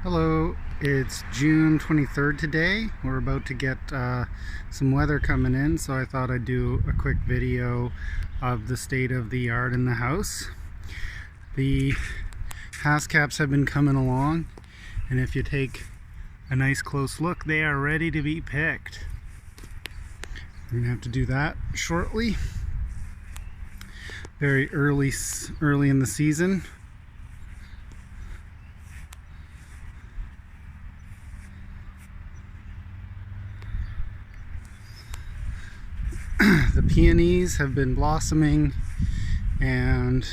Hello, it's June 23rd today. We're about to get some weather coming in, so I thought I'd do a quick video of the state of the yard and the house. The Haskaps have been coming along, and if you take a nice close look, they are ready to be picked. We're gonna have to do that shortly. Very early in the season. The peonies have been blossoming, and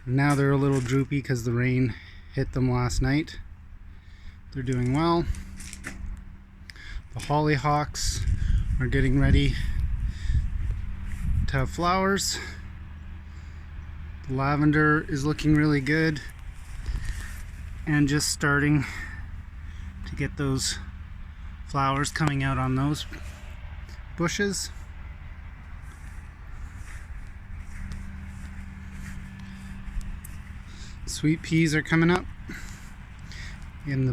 now they're a little droopy because the rain hit them last night. They're doing well. The hollyhocks are getting ready to have flowers. The lavender is looking really good and just starting to get those flowers coming out on those bushes. Sweet peas are coming up in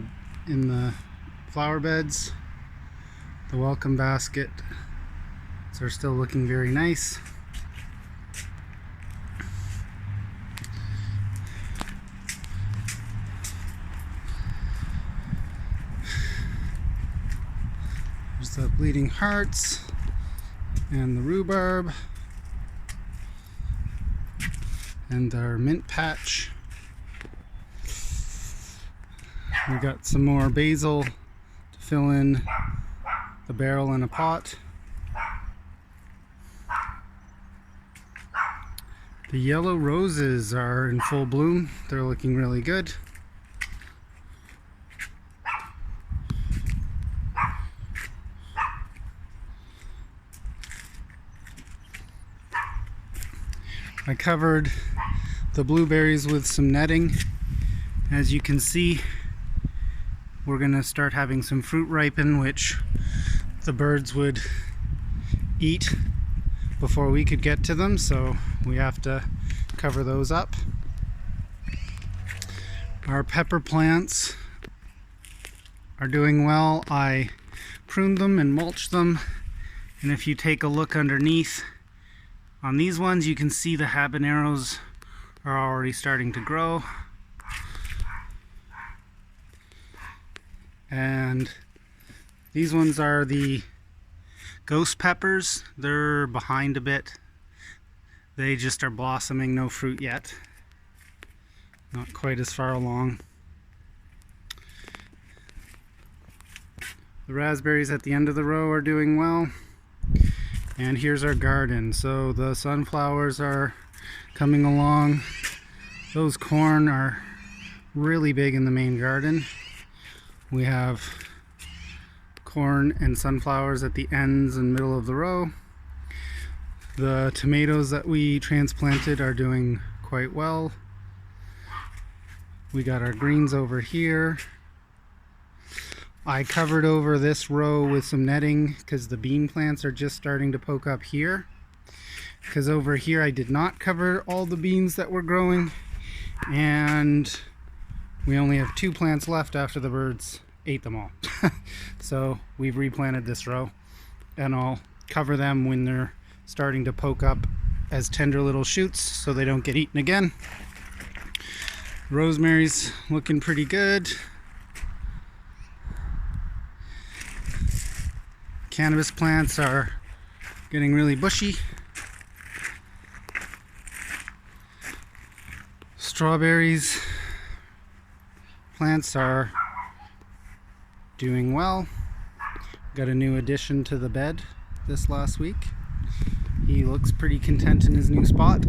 the flower beds. The welcome baskets are still looking very nice. There's the bleeding hearts and the rhubarb and our mint patch. We got some more basil to fill in the barrel in a pot. The yellow roses are in full bloom. They're looking really good. I covered the blueberries with some netting. As you can see, we're gonna start having some fruit ripen, which the birds would eat before we could get to them, so we have to cover those up. Our pepper plants are doing well. I pruned them and mulched them, and if you take a look underneath on these ones, you can see the habaneros are already starting to grow. And these ones are the ghost peppers. They're behind a bit. They just are blossoming, no fruit yet. Not quite as far along. The raspberries at the end of the row are doing well. And here's our garden. So the sunflowers are coming along. Those corn are really big in the main garden. We have corn and sunflowers at the ends and middle of the row. The tomatoes that we transplanted are doing quite well. We got our greens over here. I covered over this row with some netting because the bean plants are just starting to poke up here. Because over here I did not cover all the beans that were growing, and we only have 2 plants left after the birds ate them all. So we've replanted this row, and I'll cover them when they're starting to poke up as tender little shoots so they don't get eaten again. Rosemary's looking pretty good. Cannabis plants are getting really bushy. Strawberries plants are doing well. Got a new addition to the bed this last week. He looks pretty content in his new spot.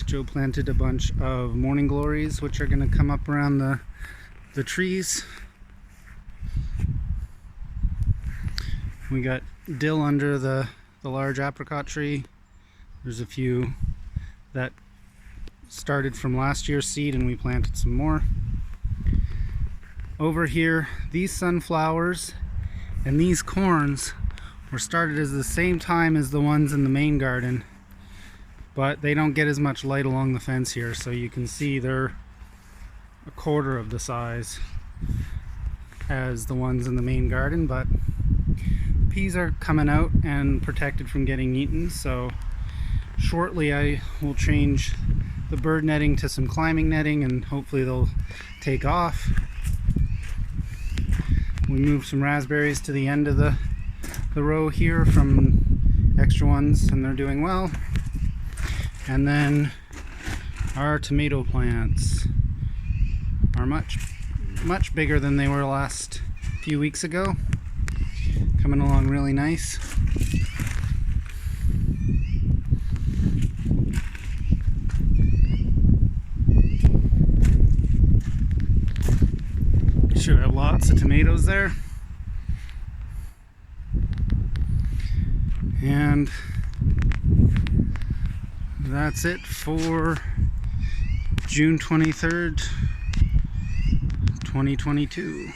Joe planted a bunch of morning glories, which are going to come up around the trees. We got dill under the large apricot tree. There's a few that started from last year's seed, and we planted some more. Over here, these sunflowers and these corns were started at the same time as the ones in the main garden. but they don't get as much light along the fence here, so you can see they're a quarter of the size as the ones in the main garden. But peas are coming out and protected from getting eaten, so shortly I will change the bird netting to some climbing netting and hopefully they'll take off. We moved some raspberries to the end of the row here from extra ones, and they're doing well. And then our tomato plants are much bigger than they were last few weeks ago. Coming along really nice. Should have lots of tomatoes there. And that's it for June 23rd, 2022.